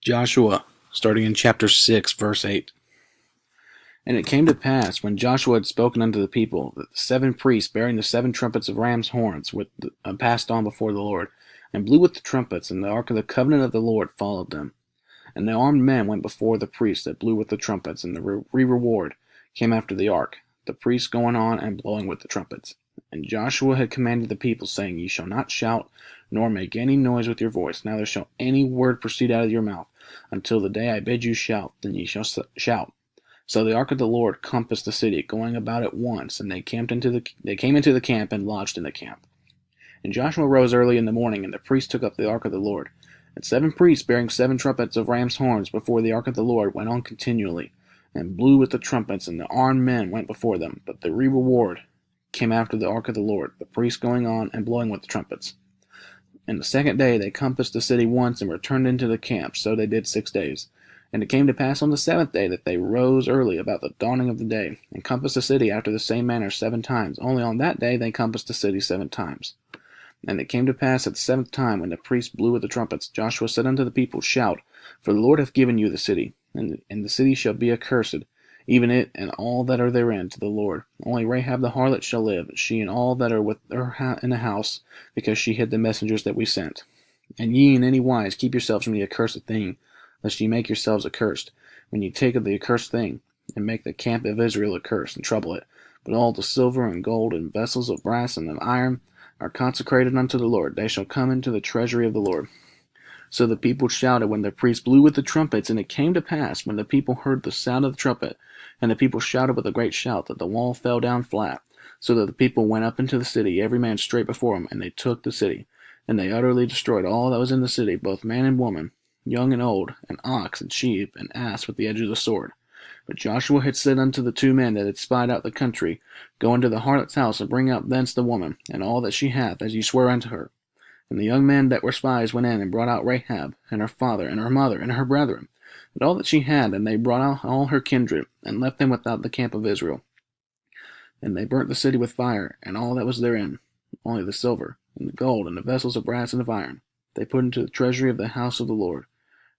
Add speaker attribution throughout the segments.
Speaker 1: Joshua, starting in chapter 6, verse 8. And it came to pass, when Joshua had spoken unto the people, that the 7 priests bearing the 7 trumpets of ram's horns passed on before the Lord, and blew with the trumpets, and the ark of the covenant of the Lord followed them. And the armed men went before the priests that blew with the trumpets, and the reward came after the ark, the priests going on and blowing with the trumpets. And Joshua had commanded the people, saying, Ye shall not shout, nor make any noise with your voice, neither shall any word proceed out of your mouth, until the day I bid you shout, then ye shall shout. So the ark of the Lord compassed the city, going about it once, and they came into the camp and lodged in the camp. And Joshua rose early in the morning, and the priests took up the ark of the Lord. And 7 priests bearing 7 trumpets of ram's horns before the ark of the Lord went on continually, and blew with the trumpets, and the armed men went before them. But the reward came after the ark of the Lord, the priests going on and blowing with the trumpets. And the second day they compassed the city once, and returned into the camp. So they did 6 days. And it came to pass on the 7th day that they rose early about the dawning of the day, and compassed the city after the same manner 7 times. Only on that day they compassed the city 7 times. And it came to pass at the 7th time, when the priests blew with the trumpets, Joshua said unto the people, Shout, for the Lord hath given you the city, and the city shall be accursed, even it and all that are therein, to the Lord. Only Rahab the harlot shall live, she and all that are with her in the house, because she hid the messengers that we sent. And ye in any wise keep yourselves from the accursed thing, lest ye make yourselves accursed, when ye take of the accursed thing, and make the camp of Israel accursed, and trouble it. But all the silver and gold, and vessels of brass and of iron, are consecrated unto the Lord. They shall come into the treasury of the Lord. So the people shouted when the priests blew with the trumpets. And it came to pass, when the people heard the sound of the trumpet, and the people shouted with a great shout, that the wall fell down flat, so that the people went up into the city, every man straight before him, and they took the city. And they utterly destroyed all that was in the city, both man and woman, young and old, and ox and sheep and ass with the edge of the sword. But Joshua had said unto the 2 men that had spied out the country, Go into the harlot's house, and bring out thence the woman, and all that she hath, as ye swear unto her. And the young men that were spies went in, and brought out Rahab, and her father, and her mother, and her brethren, and all that she had, and they brought out all her kindred, and left them without the camp of Israel. And they burnt the city with fire, and all that was therein, only the silver, and the gold, and the vessels of brass and of iron, they put into the treasury of the house of the Lord.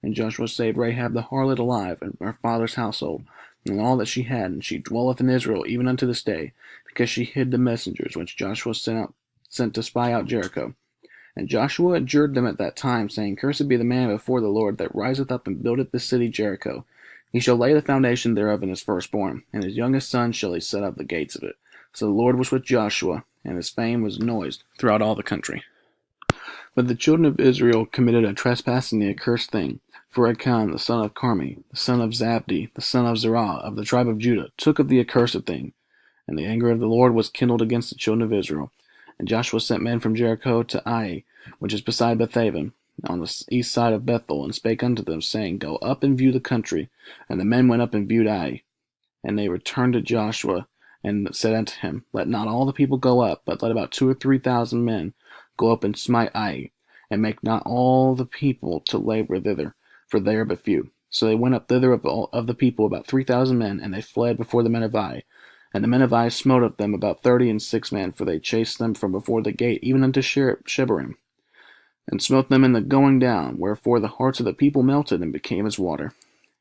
Speaker 1: And Joshua saved Rahab the harlot alive, and her father's household, and all that she had, and she dwelleth in Israel even unto this day, because she hid the messengers which Joshua sent to spy out Jericho. And Joshua adjured them at that time, saying, Cursed be the man before the Lord that riseth up and buildeth this city Jericho. He shall lay the foundation thereof in his firstborn, and his youngest son shall he set up the gates of it. So the Lord was with Joshua, and his fame was noised throughout all the country. But the children of Israel committed a trespass in the accursed thing. For Achan the son of Carmi, the son of Zabdi, the son of Zerah, of the tribe of Judah, took of the accursed thing. And the anger of the Lord was kindled against the children of Israel. And Joshua sent men from Jericho to Ai, which is beside Bethaven, on the east side of Bethel, and spake unto them, saying, Go up and view the country. And the men went up and viewed Ai. And they returned to Joshua, and said unto him, Let not all the people go up, but let about 2,000 or 3,000 men go up and smite Ai, and make not all the people to labor thither, for they are but few. So they went up thither of the people about 3,000 men, and they fled before the men of Ai. And the men of Ai smote of them about 36 men, for they chased them from before the gate, even unto Shebarim, and smote them in the going down, wherefore the hearts of the people melted, and became as water.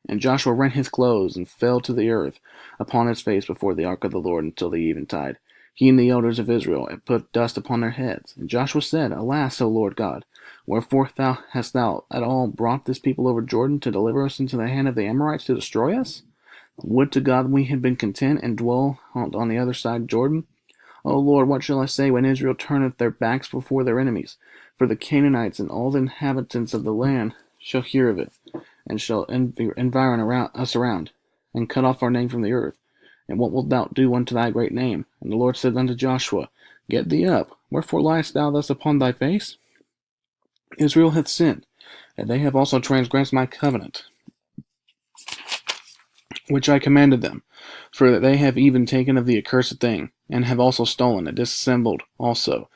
Speaker 1: And Joshua rent his clothes, and fell to the earth upon his face before the ark of the Lord until the eventide. He and the elders of Israel had put dust upon their heads. And Joshua said, Alas, O Lord God, wherefore hast thou at all brought this people over Jordan to deliver us into the hand of the Amorites to destroy us? Would to God we had been content and dwell on the other side Jordan. O Lord, what shall I say when Israel turneth their backs before their enemies? For the Canaanites and all the inhabitants of the land shall hear of it, and shall environ us around, and cut off our name from the earth. And what wilt thou do unto thy great name? And the Lord said unto Joshua, Get thee up, wherefore liest thou thus upon thy face? Israel hath sinned, and they have also transgressed my covenant, which I commanded them, for that they have even taken of the accursed thing, and have also stolen, and dissembled also,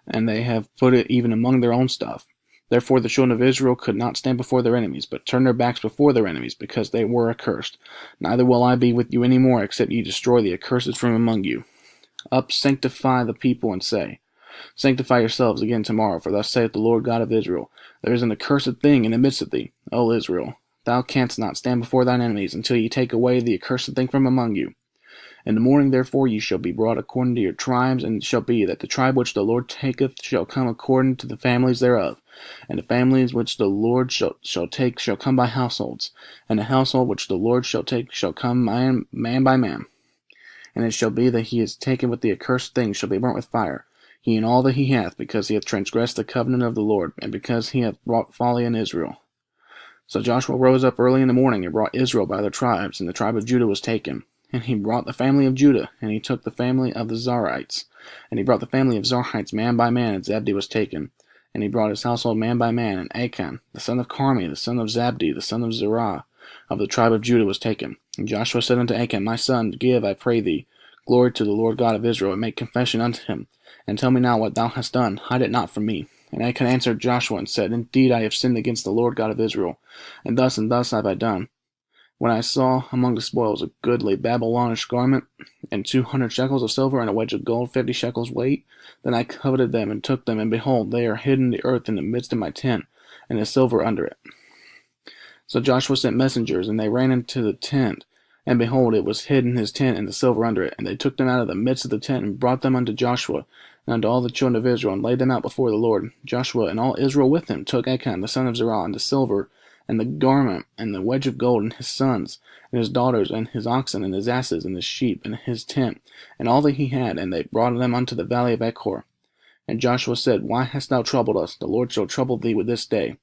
Speaker 1: and they have put it even among their own stuff. Therefore the children of Israel could not stand before their enemies, but turned their backs before their enemies, because they were accursed. Neither will I be with you any more, except ye destroy the accursed from among you. Up, sanctify the people, and say, Sanctify yourselves again tomorrow, for thus saith the Lord God of Israel, There is an accursed thing in the midst of thee, O Israel. Thou canst not stand before thine enemies, until ye take away the accursed thing from among you. In the morning therefore ye shall be brought according to your tribes, and it shall be that the tribe which the Lord taketh shall come according to the families thereof, and the families which the Lord shall take shall come by households, and the household which the Lord shall take shall come man by man. And it shall be that he is taken with the accursed thing shall be burnt with fire, he and all that he hath, because he hath transgressed the covenant of the Lord, and because he hath wrought folly in Israel. So Joshua rose up early in the morning, and brought Israel by their tribes, and the tribe of Judah was taken. And he brought the family of Judah, and he took the family of the Zarites. And he brought the family of Zarites man by man, and Zabdi was taken. And he brought his household man by man, and Achan, the son of Carmi, the son of Zabdi, the son of Zerah, of the tribe of Judah was taken. And Joshua said unto Achan, My son, give, I pray thee, glory to the Lord God of Israel, and make confession unto him, and tell me now what thou hast done, hide it not from me. And Achan answered Joshua, and said, Indeed I have sinned against the Lord God of Israel, and thus have I done. When I saw among the spoils a goodly Babylonish garment, and 200 shekels of silver, and a wedge of gold 50 shekels weight, then I coveted them, and took them, and behold, they are hidden in the earth in the midst of my tent, and the silver under it. So Joshua sent messengers, and they ran into the tent, and behold, it was hid in his tent, and the silver under it. And they took them out of the midst of the tent, and brought them unto Joshua, and unto all the children of Israel, and laid them out before the Lord. Joshua and all Israel with him took Achan the son of Zerah, and the silver, and the garment, and the wedge of gold, and his sons, and his daughters, and his oxen, and his asses, and his sheep, and his tent, and all that he had, and they brought them unto the valley of Achor. And Joshua said, Why hast thou troubled us? The Lord shall trouble thee with this day.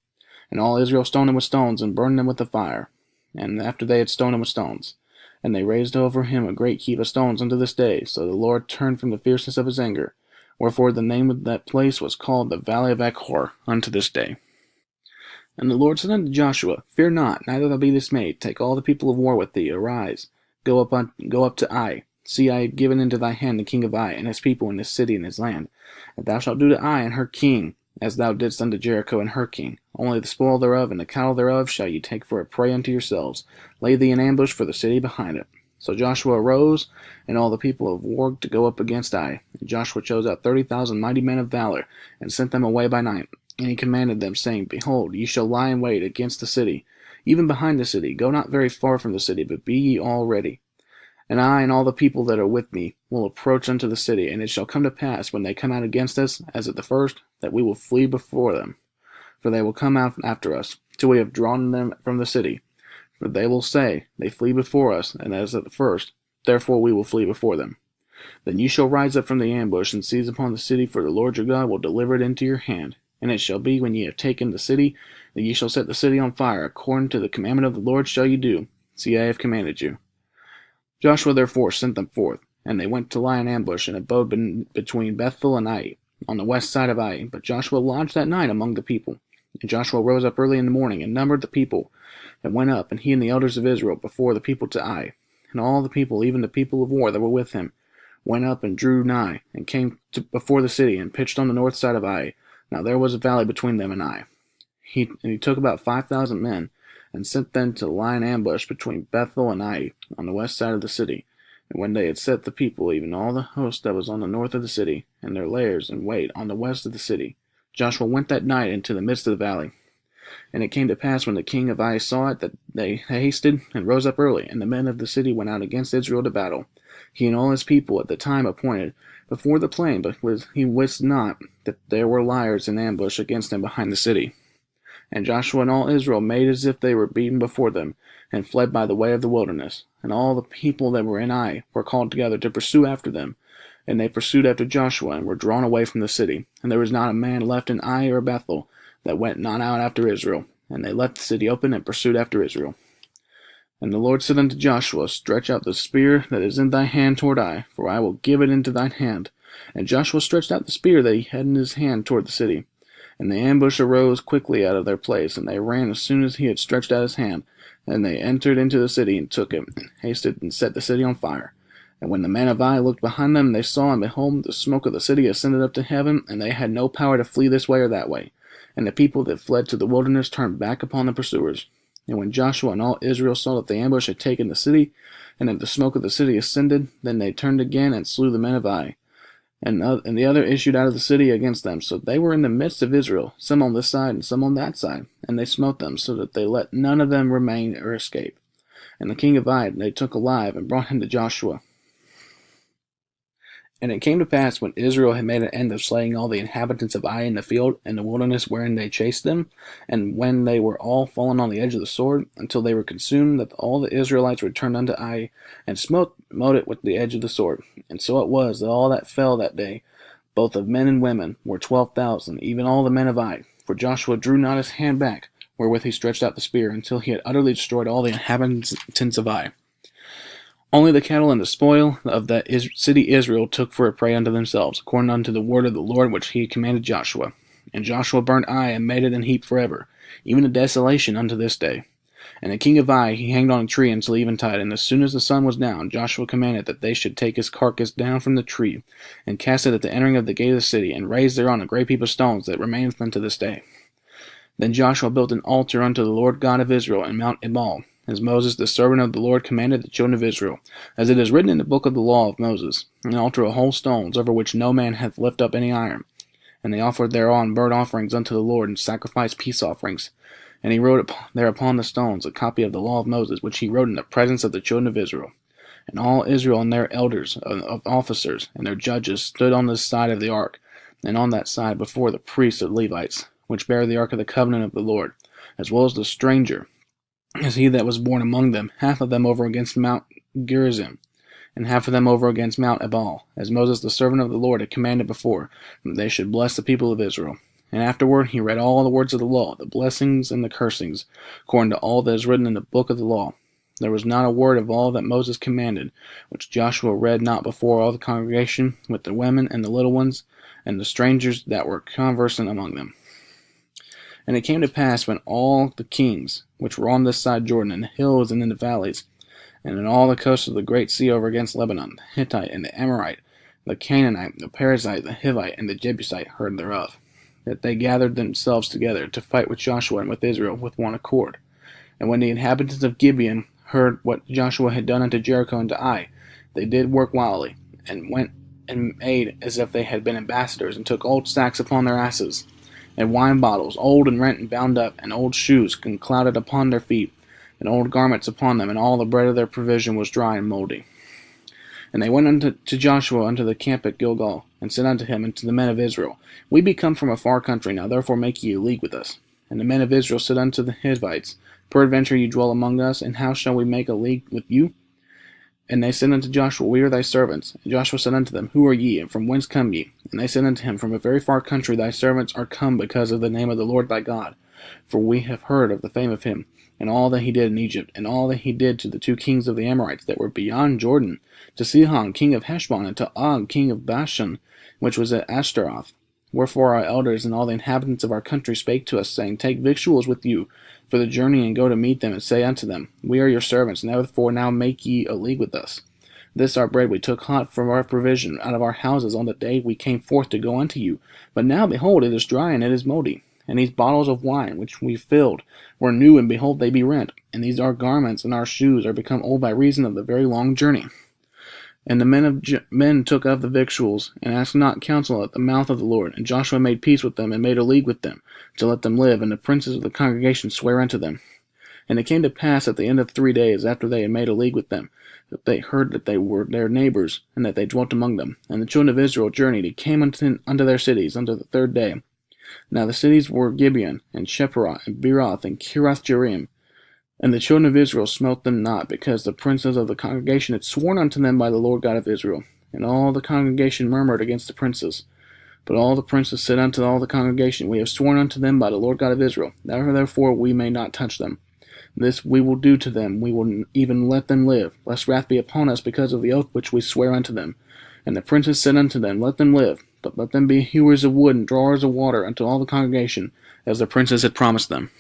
Speaker 1: And all Israel stoned him with stones, and burned them with the fire. And after they had stoned him with stones, and they raised over him a great heap of stones unto this day, so the Lord turned from the fierceness of his anger. Wherefore the name of that place was called the Valley of Achor unto this day. And the Lord said unto Joshua, Fear not, neither thou be dismayed. Take all the people of war with thee. Arise, go up to Ai. See, I have given into thy hand the king of Ai, and his people, and his city, and his land. And thou shalt do to Ai and her king, as thou didst unto Jericho and her king. Only the spoil thereof and the cattle thereof shall ye take for a prey unto yourselves. Lay thee in ambush for the city behind it. So Joshua arose, and all the people of war to go up against Ai. And Joshua chose out 30,000 mighty men of valor, and sent them away by night. And he commanded them, saying, Behold, ye shall lie in wait against the city, even behind the city. Go not very far from the city, but be ye all ready. And I and all the people that are with me will approach unto the city, and it shall come to pass, when they come out against us, as at the first, that we will flee before them. For they will come out after us, till we have drawn them from the city. For they will say, They flee before us, and as at the first, therefore we will flee before them. Then ye shall rise up from the ambush, and seize upon the city, for the Lord your God will deliver it into your hand. And it shall be, when ye have taken the city, that ye shall set the city on fire. According to the commandment of the Lord shall ye do. See, I have commanded you. Joshua therefore sent them forth, and they went to lie in ambush, and abode between Bethel and Ai, on the west side of Ai. But Joshua lodged that night among the people. And Joshua rose up early in the morning, and numbered the people, and went up, and he and the elders of Israel, before the people to Ai. And all the people, even the people of war that were with him, went up and drew nigh, and came before the city, and pitched on the north side of Ai. Now there was a valley between them and Ai. He took about 5,000 men, and sent them to lie in ambush between Bethel and Ai, on the west side of the city. And when they had set the people, even all the host that was on the north of the city, and their lairs in wait on the west of the city, Joshua went that night into the midst of the valley. And it came to pass, when the king of Ai saw it, that they hasted and rose up early, and the men of the city went out against Israel to battle, he and all his people at the time appointed, before the plain, but he wist not that there were liers in ambush against him behind the city. And Joshua and all Israel made as if they were beaten before them, and fled by the way of the wilderness. And all the people that were in Ai were called together to pursue after them. And they pursued after Joshua, and were drawn away from the city. And there was not a man left in Ai or Bethel that went not out after Israel. And they left the city open, and pursued after Israel. And the Lord said unto Joshua, Stretch out the spear that is in thy hand toward Ai, for I will give it into thine hand. And Joshua stretched out the spear that he had in his hand toward the city. And the ambush arose quickly out of their place, and they ran as soon as he had stretched out his hand. And they entered into the city, and took it, and hasted, and set the city on fire. And when the men of Ai looked behind them, they saw, and behold, the smoke of the city ascended up to heaven, and they had no power to flee this way or that way. And the people that fled to the wilderness turned back upon the pursuers. And when Joshua and all Israel saw that the ambush had taken the city, and that the smoke of the city ascended, then they turned again, and slew the men of Ai. And the other issued out of the city against them. So they were in the midst of Israel, some on this side and some on that side. And they smote them, so that they let none of them remain or escape. And the king of Ai they took alive, and brought him to Joshua. And it came to pass, when Israel had made an end of slaying all the inhabitants of Ai in the field, and the wilderness wherein they chased them, and when they were all fallen on the edge of the sword, until they were consumed, that all the Israelites returned unto Ai, and smote it with the edge of the sword. And so it was, that all that fell that day, both of men and women, were 12,000, even all the men of Ai. For Joshua drew not his hand back, wherewith he stretched out the spear, until he had utterly destroyed all the inhabitants of Ai. Only the cattle and the spoil of that city Israel took for a prey unto themselves, according unto the word of the Lord which he commanded Joshua. And Joshua burnt Ai, and made it an heap forever, even a desolation unto this day. And the king of Ai he hanged on a tree until eventide, and as soon as the sun was down, Joshua commanded that they should take his carcass down from the tree, and cast it at the entering of the gate of the city, and raise thereon a great heap of stones that remaineth unto this day. Then Joshua built an altar unto the Lord God of Israel in Mount Ebal, as Moses the servant of the Lord commanded the children of Israel, as it is written in the book of the law of Moses, an altar of whole stones, over which no man hath lift up any iron. And they offered thereon burnt offerings unto the Lord, and sacrificed peace offerings. And he wrote there upon the stones a copy of the law of Moses, which he wrote in the presence of the children of Israel. And all Israel and their elders, of officers, and their judges stood on this side of the ark, and on that side before the priests of Levites, which bear the ark of the covenant of the Lord, as well as the stranger, as he that was born among them, half of them over against Mount Gerizim, and half of them over against Mount Ebal, as Moses the servant of the Lord had commanded before, that they should bless the people of Israel. And afterward he read all the words of the law, the blessings and the cursings, according to all that is written in the book of the law. There was not a word of all that Moses commanded, which Joshua read not before all the congregation, with the women and the little ones, and the strangers that were conversant among them. And it came to pass, when all the kings which were on this side Jordan, in the hills and in the valleys, and in all the coasts of the great sea over against Lebanon, the Hittite and the Amorite, the Canaanite, the Perizzite, the Hivite, and the Jebusite heard thereof, that they gathered themselves together to fight with Joshua and with Israel with one accord. And when the inhabitants of Gibeon heard what Joshua had done unto Jericho and to Ai, they did work wildly, and went and made as if they had been ambassadors, and took old sacks upon their asses, and wine bottles, old and rent and bound up, and old shoes clouded upon their feet, and old garments upon them, and all the bread of their provision was dry and mouldy. And they went unto Joshua unto the camp at Gilgal, and said unto him and to the men of Israel, We be come from a far country, now therefore make ye a league with us. And the men of Israel said unto the Hivites, Peradventure ye dwell among us, and how shall we make a league with you? And they said unto Joshua, We are thy servants. And Joshua said unto them, Who are ye, and from whence come ye? And they said unto him, From a very far country thy servants are come because of the name of the Lord thy God. For we have heard of the fame of him, and all that he did in Egypt, and all that he did to the two kings of the Amorites that were beyond Jordan, to Sihon king of Heshbon, and to Og king of Bashan, which was at Ashtaroth. Wherefore our elders and all the inhabitants of our country spake to us, saying, Take victuals with you for the journey, and go to meet them, and say unto them, We are your servants, and therefore now make ye a league with us. This our bread we took hot from our provision out of our houses on the day we came forth to go unto you. But now, behold, it is dry, and it is mouldy. And these bottles of wine which we filled were new, and behold, they be rent. And these our garments and our shoes are become old by reason of the very long journey. And the men took of the victuals, and asked not counsel at the mouth of the Lord. And Joshua made peace with them, and made a league with them, to let them live. And the princes of the congregation sware unto them. And it came to pass at the end of 3 days, after they had made a league with them, that they heard that they were their neighbors, and that they dwelt among them. And the children of Israel journeyed, and came unto their cities unto the 3rd day. Now the cities were Gibeon, and Shepherah, and Beeroth, and Kirath-Jearim. And the children of Israel smote them not, because the princes of the congregation had sworn unto them by the Lord God of Israel. And all the congregation murmured against the princes. But all the princes said unto all the congregation, We have sworn unto them by the Lord God of Israel, therefore we may not touch them. This we will do to them, we will even let them live, lest wrath be upon us because of the oath which we swear unto them. And the princes said unto them, Let them live, but let them be hewers of wood and drawers of water unto all the congregation, as the princes had promised them.